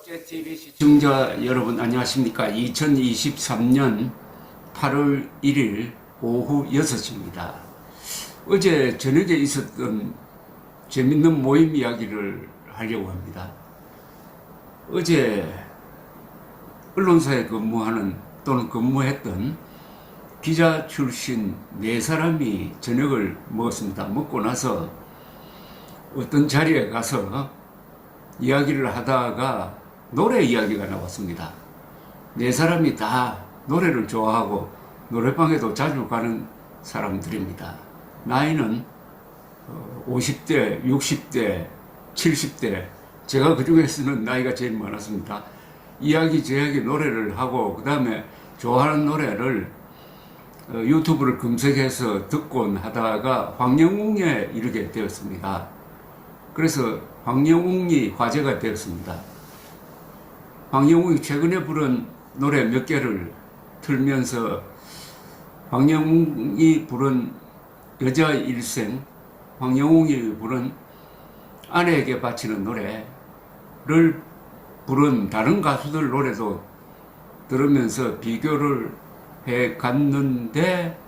국제TV 시청자 여러분 안녕하십니까. 2023년 8월 1일 오후 6시입니다. 어제 저녁에 있었던 재밌는 모임 이야기를 하려고 합니다. 어제 언론사에 근무하는 또는 근무했던 기자 출신 4사람이 저녁을 먹었습니다. 먹고 나서 어떤 자리에 가서 이야기를 하다가 노래 이야기가 나왔습니다. 4사람이 다 노래를 좋아하고 노래방에도 자주 가는 사람들입니다. 나이는 50대, 60대, 70대, 제가 그 중에서는 나이가 제일 많았습니다. 이야기저야기 노래를 하고 그 다음에 좋아하는 노래를 유튜브를 검색해서 듣곤 하다가 황영웅에 이르게 되었습니다. 그래서 황영웅이 화제가 되었습니다. 황영웅이 최근에 부른 노래 몇 개를 틀면서 황영웅이 부른 여자 일생, 황영웅이 부른 아내에게 바치는 노래를 부른 다른 가수들 노래도 들으면서 비교를 해 갔는데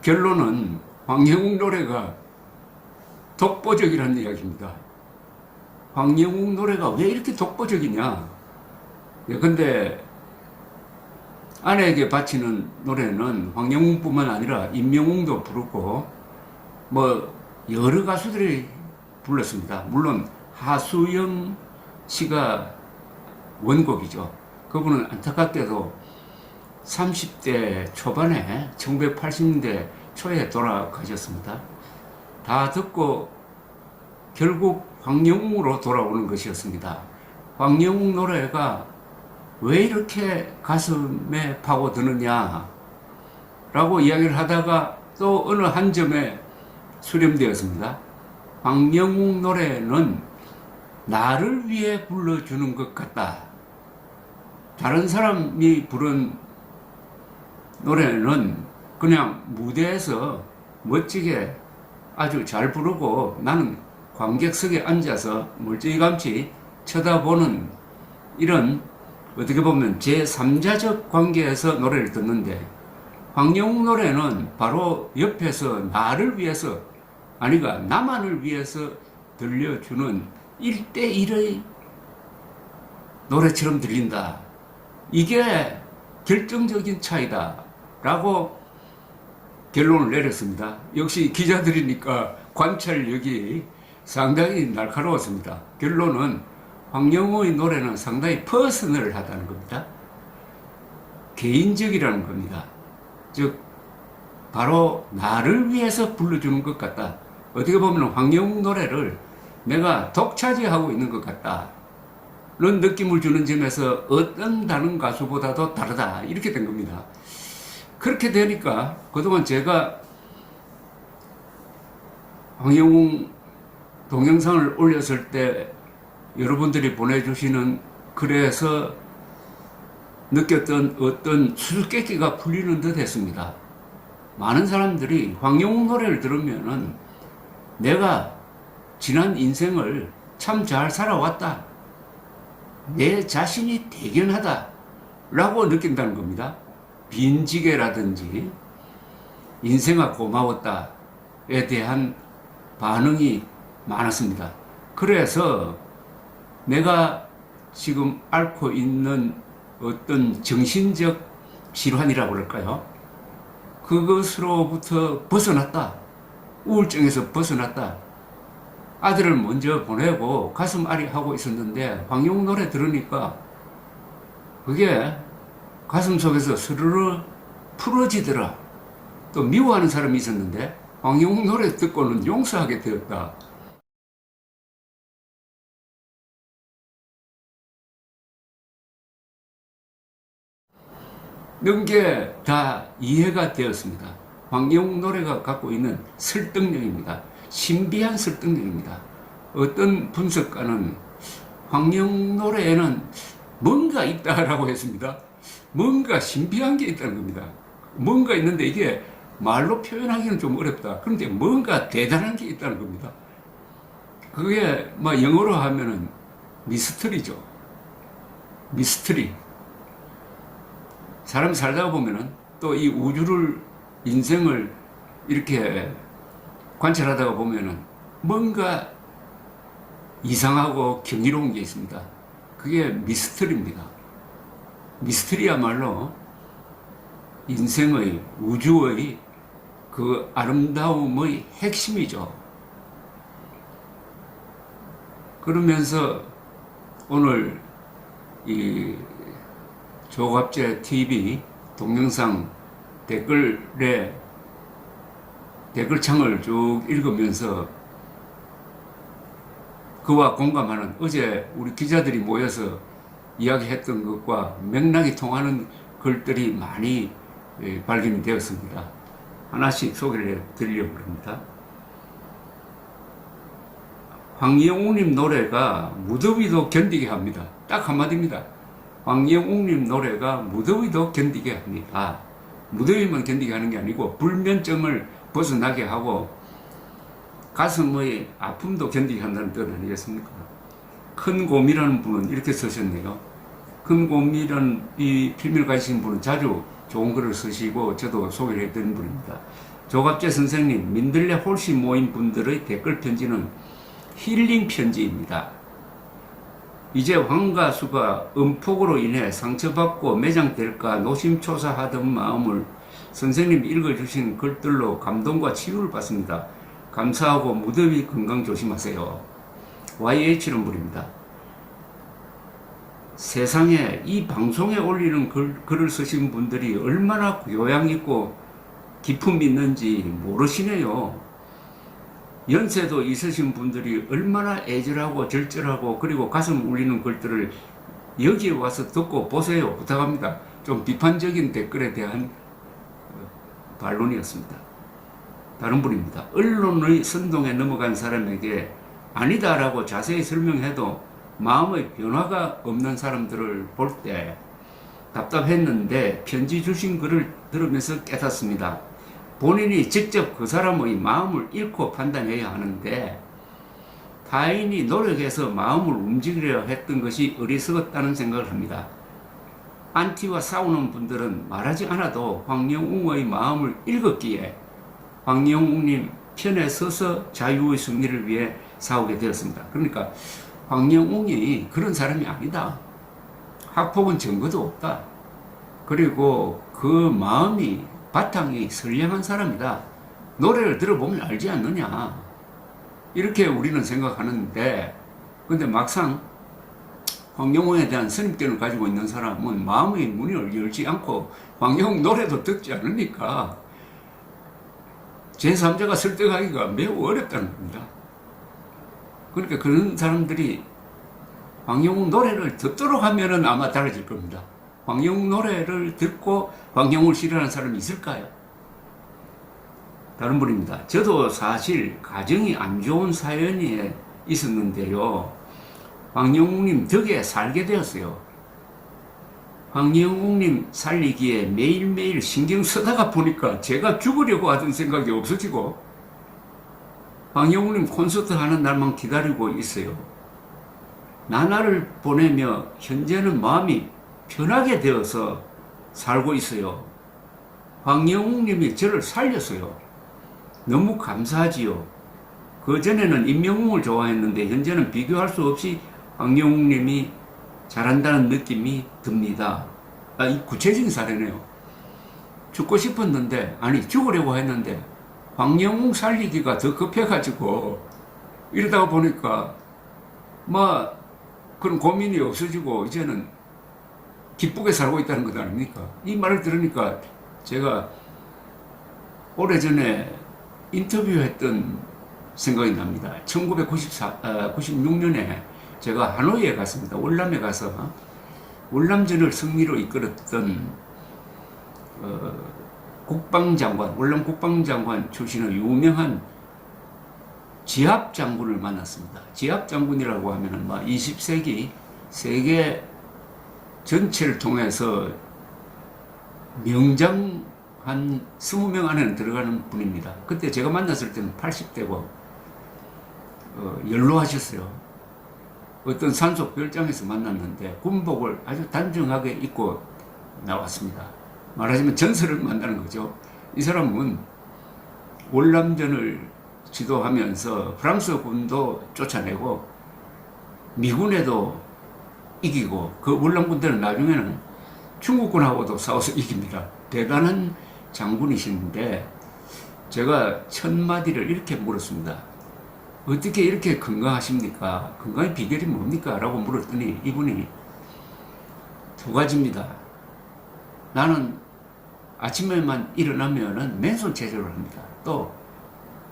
결론은 황영웅 노래가 독보적이라는 이야기입니다. 황영웅 노래가 왜 이렇게 독보적이냐? 근데 아내에게 바치는 노래는 황영웅뿐만 아니라 임영웅도 부르고 뭐 여러 가수들이 불렀습니다. 물론 하수영 씨가 원곡이죠. 그분은 안타깝게도 30대 초반에 1980년대 초에 돌아가셨습니다. 다 듣고 결국 황영웅으로 돌아오는 것이었습니다. 황영웅 노래가 왜 이렇게 가슴에 파고드느냐 라고 이야기를 하다가 또 어느 한 점에 수렴되었습니다. 황영웅 노래는 나를 위해 불러주는 것 같다. 다른 사람이 부른 노래는 그냥 무대에서 멋지게 아주 잘 부르고 나는 관객석에 앉아서 멀찌감치 쳐다보는 이런 어떻게 보면 제3자적 관계에서 노래를 듣는데 황영웅 노래는 바로 옆에서 나를 위해서 아니가 나만을 위해서 들려주는 1대1의 노래처럼 들린다. 이게 결정적인 차이다 라고 결론을 내렸습니다. 역시 기자들이니까 관찰력이 상당히 날카로웠습니다. 결론은 황영웅의 노래는 상당히 퍼스널하다는 겁니다. 개인적이라는 겁니다. 즉 바로 나를 위해서 불러주는 것 같다. 어떻게 보면 황영웅 노래를 내가 독차지하고 있는 것 같다. 는 느낌을 주는 점에서 어떤 다른 가수보다도 다르다. 이렇게 된 겁니다. 그렇게 되니까 그동안 제가 황영웅 동영상을 올렸을 때 여러분들이 보내주시는 글에서 느꼈던 어떤 수수께끼가 풀리는 듯 했습니다. 많은 사람들이 황영웅 노래를 들으면은 내가 지난 인생을 참 잘 살아왔다. 내 자신이 대견하다. 라고 느낀다는 겁니다. 빈지게라든지 인생아 고마웠다에 대한 반응이 많았습니다. 그래서 내가 지금 앓고 있는 어떤 정신적 질환이라고 그럴까요? 그것으로부터 벗어났다. 우울증에서 벗어났다. 아들을 먼저 보내고 가슴 아리 하고 있었는데 황영웅 노래 들으니까 그게 가슴 속에서 스르르 풀어지더라. 또 미워하는 사람이 있었는데 황영웅 노래 듣고는 용서하게 되었다. 이런 게 다 이해가 되었습니다. 황영웅 노래가 갖고 있는 설득력입니다. 신비한 설득력입니다. 어떤 분석가는 황영웅 노래에는 뭔가 있다라고 했습니다. 뭔가 신비한 게 있다는 겁니다. 뭔가 있는데 이게 말로 표현하기는 좀 어렵다. 그런데 뭔가 대단한 게 있다는 겁니다. 그게 영어로 하면은 미스터리죠. 미스터리. 사람이 살다가 보면은 또 이 우주를, 인생을 이렇게 관찰하다가 보면은 뭔가 이상하고 경이로운 게 있습니다. 그게 미스터리입니다. 미스터리야말로 인생의, 우주의 그 아름다움의 핵심이죠. 그러면서 오늘 이 조갑재 TV 동영상 댓글창을 쭉 읽으면서 그와 공감하는, 어제 우리 기자들이 모여서 이야기했던 것과 맥락이 통하는 글들이 많이 발견이 되었습니다. 하나씩 소개를 해드리려고 합니다. 황영웅님 노래가 무더위도 견디게 합니다. 딱 한마디입니다. 황영웅님 노래가 무더위도 견디게 합니다. 무더위만 견디게 하는 게 아니고 불면증을 벗어나게 하고 가슴의 아픔도 견디게 한다는 뜻 아니겠습니까? 큰 곰이라는 분은 이렇게 쓰셨네요. 큰 곰이라는 이 필명을 가지신 분은 자주 좋은 글을 쓰시고 저도 소개를 해드린 분입니다. 조갑재 선생님, 민들레 홀씨 모인 분들의 댓글 편지는 힐링 편지입니다. 이제 황가수가 음폭으로 인해 상처받고 매장될까 노심초사하던 마음을 선생님이 읽어주신 글들로 감동과 치유를 받습니다. 감사하고 무더위 건강 조심하세요. YH는 분입니다. 세상에 이 방송에 올리는 글을 쓰신 분들이 얼마나 교양 있고 기품이 있는지 모르시네요. 연세도 있으신 분들이 얼마나 애절하고 절절하고 그리고 가슴 울리는 글들을 여기에 와서 듣고 보세요. 부탁합니다. 좀 비판적인 댓글에 대한 반론이었습니다. 다른 분입니다. 언론의 선동에 넘어간 사람에게 아니다라고 자세히 설명해도 마음의 변화가 없는 사람들을 볼 때 답답했는데 편지 주신 글을 들으면서 깨닫습니다. 본인이 직접 그 사람의 마음을 읽고 판단해야 하는데 타인이 노력해서 마음을 움직이려 했던 것이 어리석었다는 생각을 합니다. 안티와 싸우는 분들은 말하지 않아도 황영웅의 마음을 읽었기에 황영웅님 편에 서서 자유의 승리를 위해 싸우게 되었습니다. 그러니까 황영웅이 그런 사람이 아니다. 학폭은 증거도 없다. 그리고 그 마음이 바탕이 선량한 사람이다. 노래를 들어보면 알지 않느냐. 이렇게 우리는 생각하는데, 근데 막상 황영웅에 대한 선입견을 가지고 있는 사람은 마음의 문을 열지 않고 황영웅 노래도 듣지 않으니까 제3자가 설득하기가 매우 어렵다는 겁니다. 그러니까 그런 사람들이 황영웅 노래를 듣도록 하면은 아마 달라질 겁니다. 황영웅 노래를 듣고 황영웅을 싫어하는 사람이 있을까요? 다른 분입니다. 저도 사실 가정이 안 좋은 사연이 있었는데요. 황영웅님 덕에 살게 되었어요. 황영웅님 살리기에 매일매일 신경 쓰다가 보니까 제가 죽으려고 하던 생각이 없어지고 황영웅님 콘서트 하는 날만 기다리고 있어요. 나날을 보내며 현재는 마음이 편하게 되어서 살고 있어요. 황영웅님이 저를 살렸어요. 너무 감사하지요. 그전에는 임영웅을 좋아했는데 현재는 비교할 수 없이 황영웅님이 잘한다는 느낌이 듭니다. 이 구체적인 사례네요. 죽고 싶었는데, 아니 죽으려고 했는데 황영웅 살리기가 더 급해가지고 이러다가 보니까 그런 고민이 없어지고 이제는 기쁘게 살고 있다는 것 아닙니까? 이 말을 들으니까 제가 오래전에 인터뷰했던 생각이 납니다. 1996년에 제가 하노이에 갔습니다. 월남에 가서 월남전을 승리로 이끌었던 국방장관, 월남 국방장관 출신의 유명한 지압 장군을 만났습니다. 지압 장군이라고 하면은 20세기 세계 전체를 통해서 명장 한 20명 안에는 들어가는 분입니다. 그때 제가 만났을 때는 80대고 연로하셨어요. 어떤 산속별장에서 만났는데 군복을 아주 단정하게 입고 나왔습니다. 말하자면 전설을 만나는 거죠. 이 사람은 월남전을 지도하면서 프랑스 군도 쫓아내고 미군에도 이기고 그 월남군대는 나중에는 중국군하고도 싸워서 이깁니다. 대단한 장군이신데 제가 첫 마디를 이렇게 물었습니다. 어떻게 이렇게 건강하십니까? 건강의 비결이 뭡니까? 라고 물었더니 이분이 두 가지입니다. 나는 아침에만 일어나면은 맨손 체조를 합니다. 또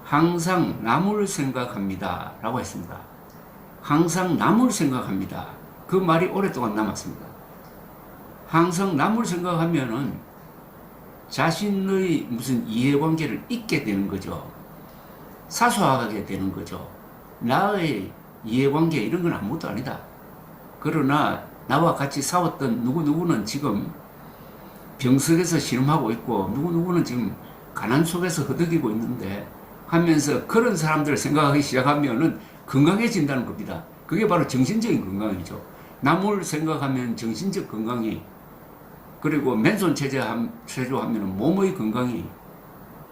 항상 남을 생각합니다. 라고 했습니다. 항상 남을 생각합니다. 그 말이 오랫동안 남았습니다. 항상 남을 생각하면은 자신의 무슨 이해관계를 잊게 되는 거죠. 사소하게 되는 거죠. 나의 이해관계 이런 건 아무것도 아니다. 그러나 나와 같이 싸웠던 누구누구는 지금 병석에서 씨름하고 있고 누구누구는 지금 가난 속에서 허덕이고 있는데 하면서 그런 사람들을 생각하기 시작하면은 건강해진다는 겁니다. 그게 바로 정신적인 건강이죠. 남을 생각하면 정신적 건강이, 그리고 맨손 체조하면 몸의 건강이,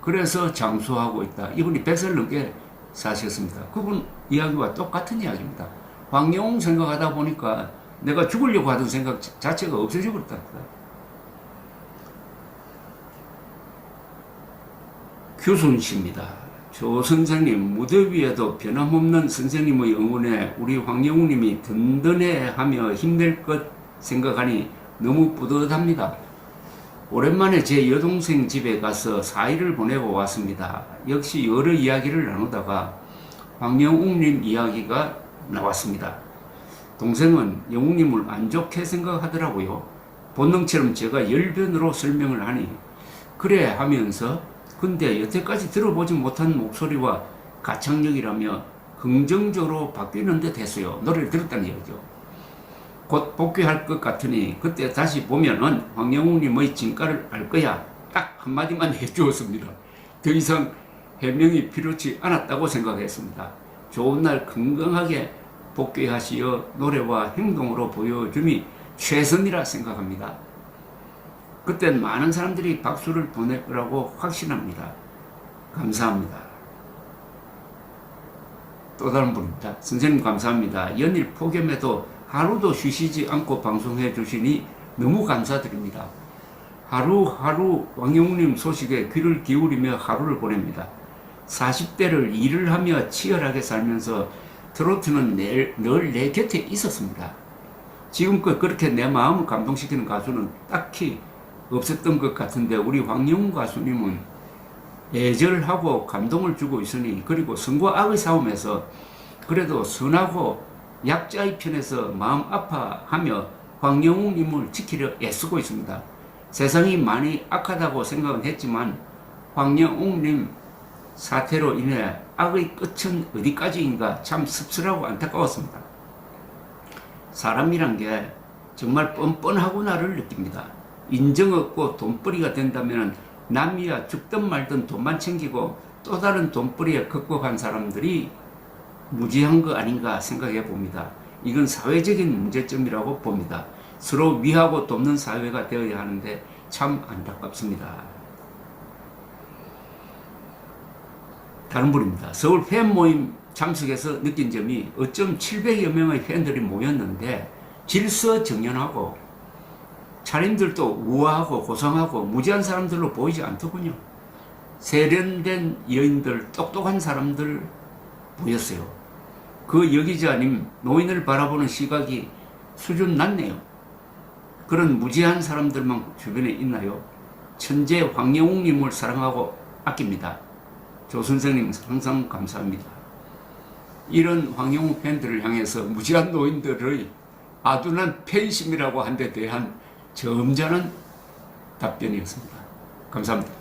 그래서 장수하고 있다. 이분이 100살 넘게 사셨습니다. 그분 이야기와 똑같은 이야기입니다. 황영웅 생각하다 보니까 내가 죽으려고 하던 생각 자체가 없어져 버렸답니다. 규순씨입니다. 조 선생님, 무대 위에도 변함없는 선생님의 응원에 우리 황영웅님이 든든해하며 힘낼 것 생각하니 너무 뿌듯합니다. 오랜만에 제 여동생 집에 가서 4일을 보내고 왔습니다. 역시 여러 이야기를 나누다가 황영웅님 이야기가 나왔습니다. 동생은 영웅님을 안 좋게 생각하더라고요. 본능처럼 제가 열변으로 설명을 하니 그래 하면서 근데 여태까지 들어보지 못한 목소리와 가창력이라며 긍정적으로 바뀌는 듯 했어요. 노래를 들었다는 얘기죠. 곧 복귀할 것 같으니 그때 다시 보면은 황영웅님의 진가를 알 거야. 딱 한마디만 해주었습니다. 더 이상 해명이 필요치 않았다고 생각했습니다. 좋은 날 건강하게 복귀하시어 노래와 행동으로 보여줌이 최선이라 생각합니다. 그땐 많은 사람들이 박수를 보낼 거라고 확신합니다. 감사합니다. 또 다른 분입니다. 선생님 감사합니다. 연일 폭염에도 하루도 쉬시지 않고 방송해 주시니 너무 감사드립니다. 하루하루 왕영웅님 소식에 귀를 기울이며 하루를 보냅니다. 40대를 일을 하며 치열하게 살면서 트로트는 늘 내 곁에 있었습니다. 지금껏 그렇게 내 마음을 감동시키는 가수는 딱히 없었던 것 같은데 우리 황영웅 가수님은 애절하고 감동을 주고 있으니, 그리고 선과 악의 싸움에서 그래도 선하고 약자의 편에서 마음 아파하며 황영웅님을 지키려 애쓰고 있습니다. 세상이 많이 악하다고 생각은 했지만 황영웅님 사태로 인해 악의 끝은 어디까지인가 참 씁쓸하고 안타까웠습니다. 사람이란 게 정말 뻔뻔하구나를 느낍니다. 인정 없고 돈벌이가 된다면 남이야 죽든 말든 돈만 챙기고 또 다른 돈벌이에 극복한 사람들이 무지한 거 아닌가 생각해 봅니다. 이건 사회적인 문제점이라고 봅니다. 서로 위하고 돕는 사회가 되어야 하는데 참 안타깝습니다. 다른 분입니다. 서울 팬 모임 참석해서 느낀 점이 어쩜 700여 명의 팬들이 모였는데 질서정연하고 차림들도 우아하고 고상하고 무지한 사람들로 보이지 않더군요. 세련된 여인들, 똑똑한 사람들 보였어요. 그 여기자님 노인을 바라보는 시각이 수준 낮네요. 그런 무지한 사람들만 주변에 있나요? 천재 황영웅님을 사랑하고 아낍니다. 조 선생님 항상 감사합니다. 이런 황영웅 팬들을 향해서 무지한 노인들의 아둔한 팬심이라고 한 데 대한 점잖은 답변이었습니다. 감사합니다.